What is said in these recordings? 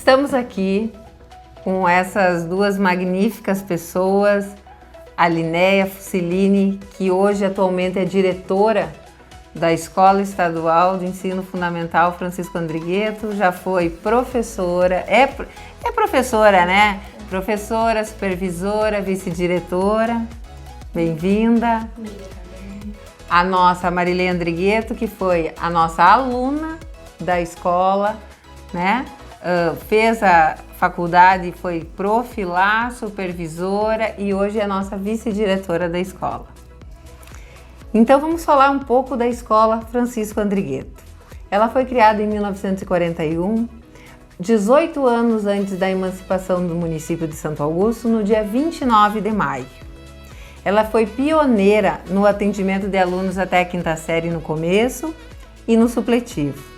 Estamos aqui com essas duas magníficas pessoas, a Linéia Fucilini, que hoje atualmente é diretora da Escola Estadual de Ensino Fundamental Francisco Andrigueto, já foi professora, é professora, né? Professora, supervisora, vice-diretora, bem-vinda. A nossa Marilei Andrigueto, que foi a nossa aluna da escola, né? Fez a faculdade, foi prof lá, supervisora e hoje é nossa vice-diretora da escola. Então vamos falar um pouco da Escola Francisco Andrigueto. Ela foi criada em 1941, 18 anos antes da emancipação do município de Santo Augusto, no dia 29 de maio. Ela foi pioneira no atendimento de alunos até a quinta série no começo e no supletivo.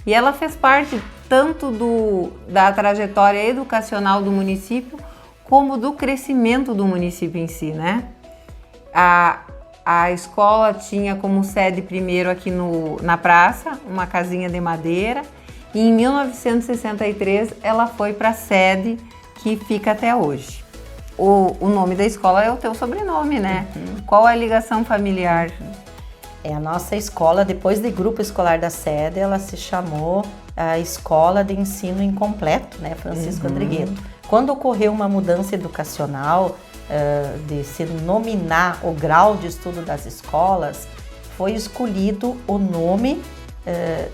E ela fez parte tanto da trajetória educacional do município, como do crescimento do município em si, né? A escola tinha como sede primeiro aqui na praça, uma casinha de madeira, e em 1963 ela foi para a sede que fica até hoje. O nome da escola é o teu sobrenome, né? Qual é a ligação familiar? A nossa escola, depois de grupo escolar da sede, ela se chamou a Escola de Ensino Incompleto, né, Francisco Andrigueto. Quando ocorreu uma mudança educacional, de se nominar o grau de estudo das escolas, foi escolhido o nome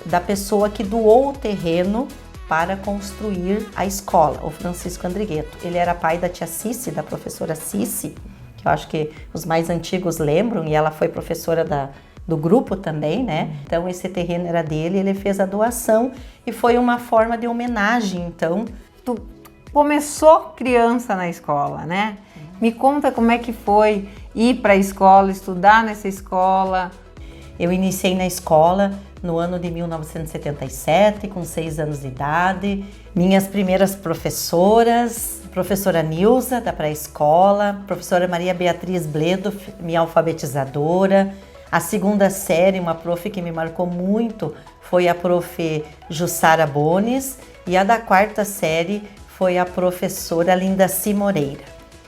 da pessoa que doou o terreno para construir a escola, o Francisco Andrigueto. Ele era pai da tia Cici, da professora Cici, que eu acho que os mais antigos lembram, e ela foi professora do grupo também, né? Então esse terreno era dele, ele fez a doação e foi uma forma de homenagem, então. Tu começou criança na escola, né? Me conta como é que foi ir para a escola, estudar nessa escola. Eu iniciei na escola no ano de 1977, com 6 anos de idade. Minhas primeiras professoras, professora Nilza, da pré-escola, professora Maria Beatriz Bledo, minha alfabetizadora. A segunda série, uma prof que me marcou muito, foi a prof Jussara Bones, e a da quarta série foi a professora Lindaci Moreira.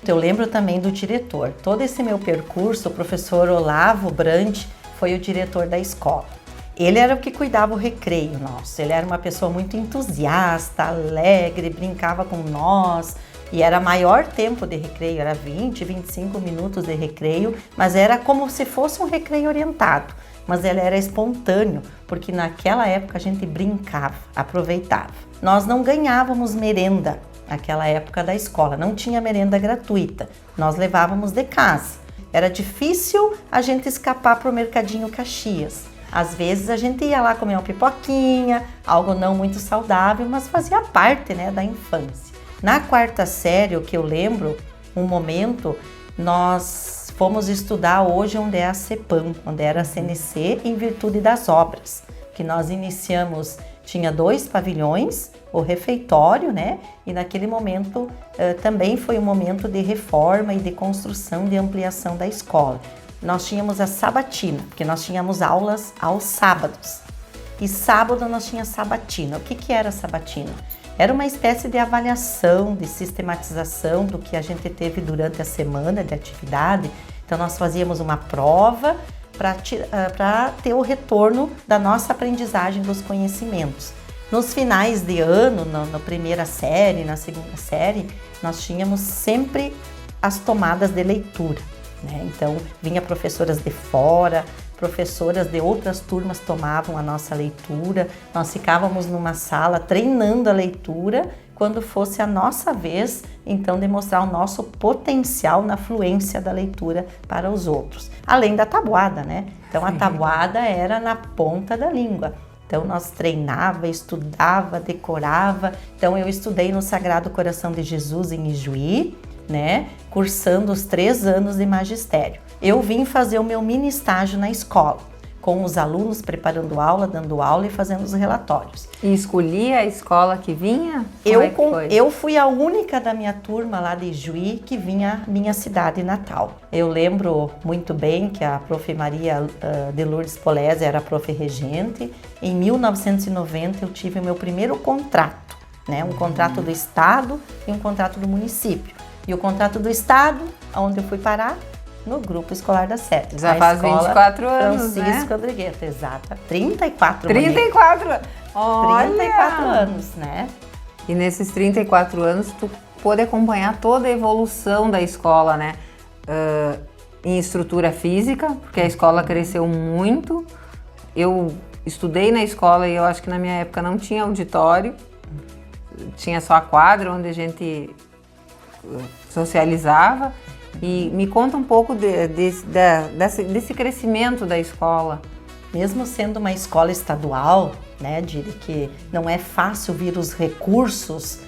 Eu lembro também do diretor. Todo esse meu percurso, o professor Olavo Brandt foi o diretor da escola. Ele era o que cuidava o recreio nosso. Ele era uma pessoa muito entusiasta, alegre, brincava com nós. E era maior tempo de recreio, era 20, 25 minutos de recreio, mas era como se fosse um recreio orientado. Mas ele era espontâneo, porque naquela época a gente brincava, aproveitava. Nós não ganhávamos merenda naquela época da escola, não tinha merenda gratuita, nós levávamos de casa. Era difícil a gente escapar para o Mercadinho Caxias. Às vezes a gente ia lá comer uma pipoquinha, algo não muito saudável, mas fazia parte, né, da infância. Na quarta série, o que eu lembro, um momento, nós fomos estudar hoje onde é a CEPAM, onde era a CNC, em virtude das obras, que nós iniciamos, tinha 2 pavilhões, o refeitório, né? E naquele momento também foi um momento de reforma e de construção, de ampliação da escola. Nós tínhamos a sabatina, porque nós tínhamos aulas aos sábados. E sábado nós tínhamos sabatina. O que era sabatina? Era uma espécie de avaliação, de sistematização do que a gente teve durante a semana de atividade. Então nós fazíamos uma prova para ter o retorno da nossa aprendizagem dos conhecimentos. Nos finais de ano, na primeira série, na segunda série, nós tínhamos sempre as tomadas de leitura, né? Então vinha professoras de fora, professoras de outras turmas tomavam a nossa leitura, nós ficávamos numa sala treinando a leitura, quando fosse a nossa vez, então demonstrar o nosso potencial na fluência da leitura para os outros. Além da tabuada, né? Então a tabuada era na ponta da língua. Então nós treinava, estudava, decorava. Então eu estudei no Sagrado Coração de Jesus em Ijuí, né? Cursando os 3 anos de magistério. Eu vim fazer o meu mini estágio na escola, com os alunos preparando aula, dando aula e fazendo os relatórios. E escolhia a escola que vinha? Eu fui a única da minha turma lá de Juí que vinha minha cidade natal. Eu lembro muito bem que a prof. Maria de Lourdes Polese era a prof. regente. Em 1990 eu tive o meu primeiro contrato né? Um contrato do Estado e um contrato do município. E o contrato do Estado, onde eu fui parar? No Grupo Escolar da Sete. Já faz 24 anos, Francisco né? Rodrigues, exato. 34 34 anos! 34 anos, né? E nesses 34 anos, tu pôde acompanhar toda a evolução da escola, né? Em estrutura física, porque a escola cresceu muito. Eu estudei na escola e eu acho que na minha época não tinha auditório. Tinha só a quadra onde a gente socializava. E me conta um pouco desse crescimento da escola. Mesmo sendo uma escola estadual, né, de que não é fácil vir os recursos,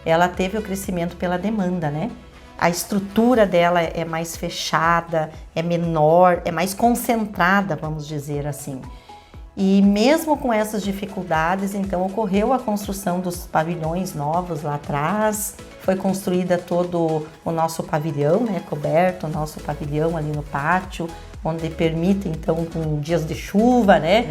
ela teve o crescimento pela demanda, né? A estrutura dela é mais fechada, é menor, é mais concentrada, vamos dizer assim. E mesmo com essas dificuldades, então ocorreu a construção dos pavilhões novos lá atrás, foi construída todo o nosso pavilhão, né, coberto, o nosso pavilhão ali no pátio, onde permite então com dias de chuva, né,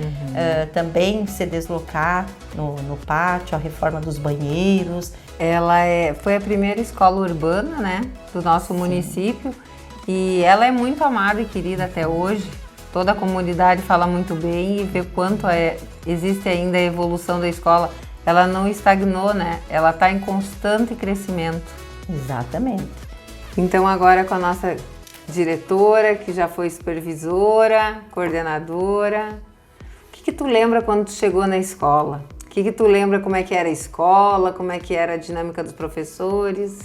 também se deslocar no pátio, a reforma dos banheiros. Ela foi a primeira escola urbana, né, do nosso município, e ela é muito amada e querida até hoje. Toda a comunidade fala muito bem e vê quanto existe ainda a evolução da escola. Ela não estagnou, né? Ela está em constante crescimento. Exatamente. Então agora com a nossa diretora, que já foi supervisora, coordenadora, o que tu lembra quando tu chegou na escola? O que tu lembra como é que era a escola, como é que era a dinâmica dos professores?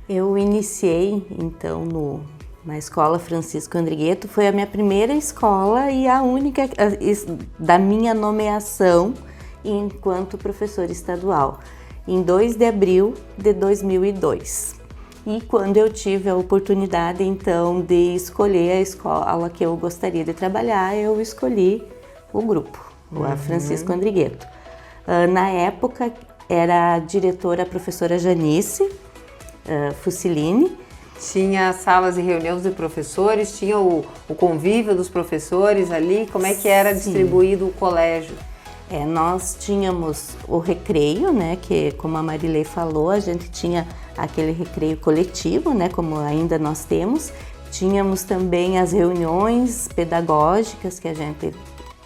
Eu iniciei então na Escola Francisco Andrigueto, foi a minha primeira escola e a única da minha nomeação enquanto professora estadual, em 2 de abril de 2002. E quando eu tive a oportunidade então de escolher a escola que eu gostaria de trabalhar, eu escolhi o grupo, a Francisco Andrigueto. Na época era a diretora a professora Janice Fusilini. Tinha salas de reunião de professores, tinha o convívio dos professores ali, como é que era distribuído o colégio? Nós tínhamos o recreio, né, que como a Marilei falou, a gente tinha aquele recreio coletivo, né, como ainda nós temos. Tínhamos também as reuniões pedagógicas que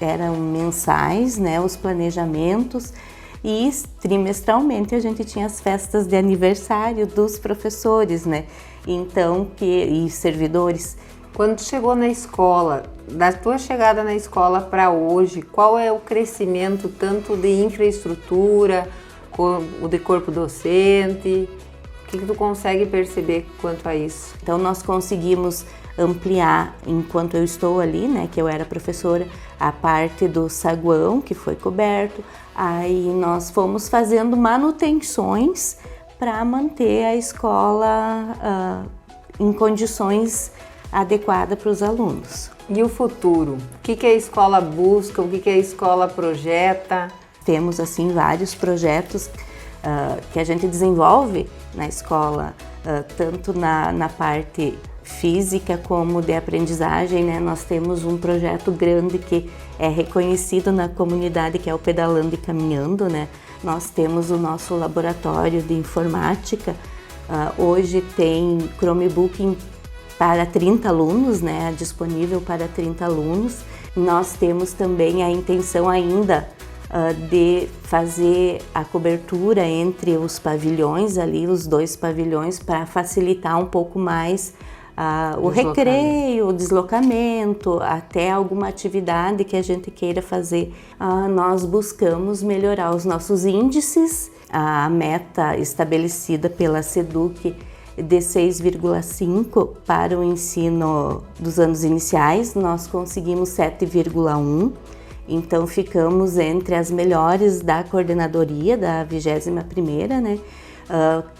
eram mensais, né, os planejamentos. E trimestralmente a gente tinha as festas de aniversário dos professores, né? Então, e servidores. Quando tu chegou na escola, da tua chegada na escola para hoje, qual é o crescimento tanto de infraestrutura, como de corpo docente? O que tu consegue perceber quanto a isso? Então, nós conseguimos ampliar, enquanto eu estou ali, né, que eu era professora, a parte do saguão que foi coberto. Aí nós fomos fazendo manutenções para manter a escola em condições adequadas para os alunos. E o futuro? O que a escola busca? O que a escola projeta? Temos assim vários projetos que a gente desenvolve na escola, tanto na parte física como de aprendizagem, né? Nós temos um projeto grande que é reconhecido na comunidade, que é o Pedalando e Caminhando, né? Nós temos o nosso laboratório de informática, hoje tem Chromebook para 30 alunos, né? Disponível para 30 alunos. Nós temos também a intenção ainda de fazer a cobertura entre os pavilhões ali, os 2 pavilhões, para facilitar um pouco mais o recreio, o deslocamento, até alguma atividade que a gente queira fazer. Nós buscamos melhorar os nossos índices, a meta estabelecida pela SEDUC de 6,5 para o ensino dos anos iniciais, nós conseguimos 7,1, então ficamos entre as melhores da coordenadoria da 21ª, né?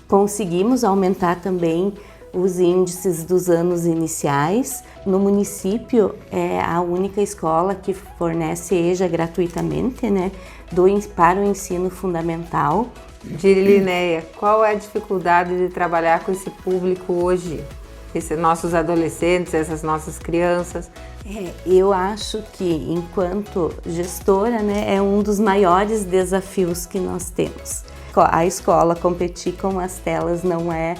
Conseguimos aumentar também os índices dos anos iniciais. No município é a única escola que fornece EJA gratuitamente, né, para o ensino fundamental. Dirineia, qual é a dificuldade de trabalhar com esse público hoje? Esses nossos adolescentes, essas nossas crianças? Eu acho que enquanto gestora, né, é um dos maiores desafios que nós temos. a escola competir com as telas não é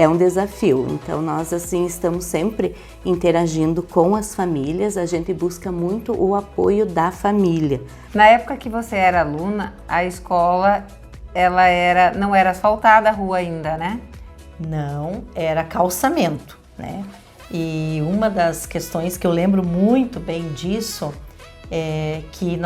um desafio. Então nós assim estamos sempre interagindo com as famílias, a gente busca muito o apoio da família. Na época que você era aluna, a escola não era asfaltada a rua ainda, né? Não, era calçamento, né? E uma das questões que eu lembro muito bem disso é que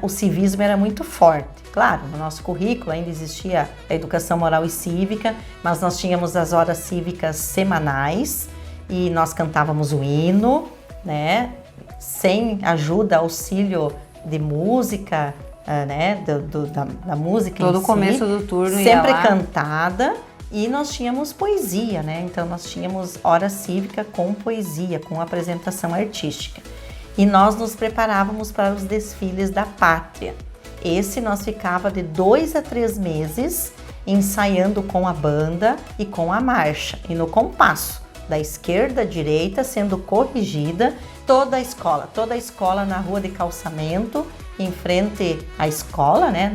o civismo era muito forte. Claro, no nosso currículo ainda existia a educação moral e cívica, mas nós tínhamos as horas cívicas semanais e nós cantávamos o hino, né? Sem ajuda, auxílio de música, né? Da música todo em si, começo do turno sempre ia lá. cantada. E nós tínhamos poesia, né? Então nós tínhamos hora cívica com poesia, com apresentação artística. E nós nos preparávamos para os desfiles da pátria. Esse nós ficava de 2 a 3 meses ensaiando com a banda e com a marcha. E no compasso, da esquerda à direita, sendo corrigida toda a escola na rua de calçamento, em frente à escola, né?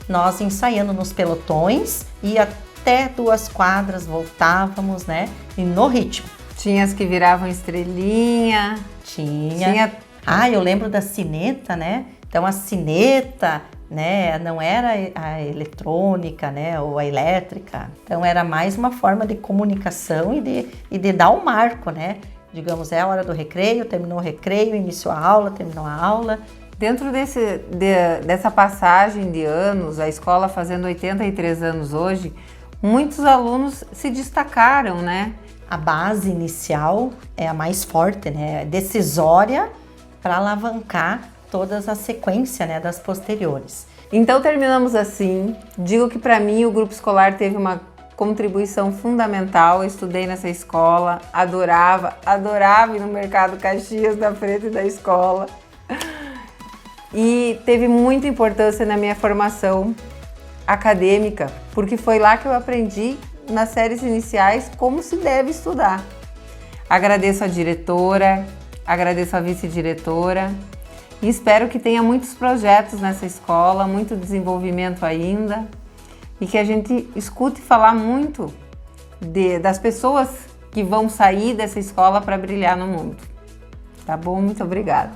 Nós ensaiando nos pelotões e até 2 quadras voltávamos, né? E no ritmo. Tinha as que viravam estrelinha. Tinha. Eu lembro da sineta, né? Então a sineta, né? Não era a eletrônica, né? Ou a elétrica. Então era mais uma forma de comunicação e de dar o marco, né? Digamos, é a hora do recreio, terminou o recreio, iniciou a aula, terminou a aula. Dentro dessa passagem de anos, a escola fazendo 83 anos hoje, muitos alunos se destacaram, né? A base inicial é a mais forte, né? Decisória para alavancar todas as sequências, né, das posteriores. Então terminamos assim. Digo que para mim o grupo escolar teve uma contribuição fundamental. Eu estudei nessa escola, adorava ir no Mercado Caxias na frente da escola. E teve muita importância na minha formação acadêmica, porque foi lá que eu aprendi nas séries iniciais como se deve estudar. Agradeço a diretora, agradeço a vice-diretora e espero que tenha muitos projetos nessa escola, muito desenvolvimento ainda e que a gente escute falar muito das pessoas que vão sair dessa escola para brilhar no mundo. Tá bom? Muito obrigada.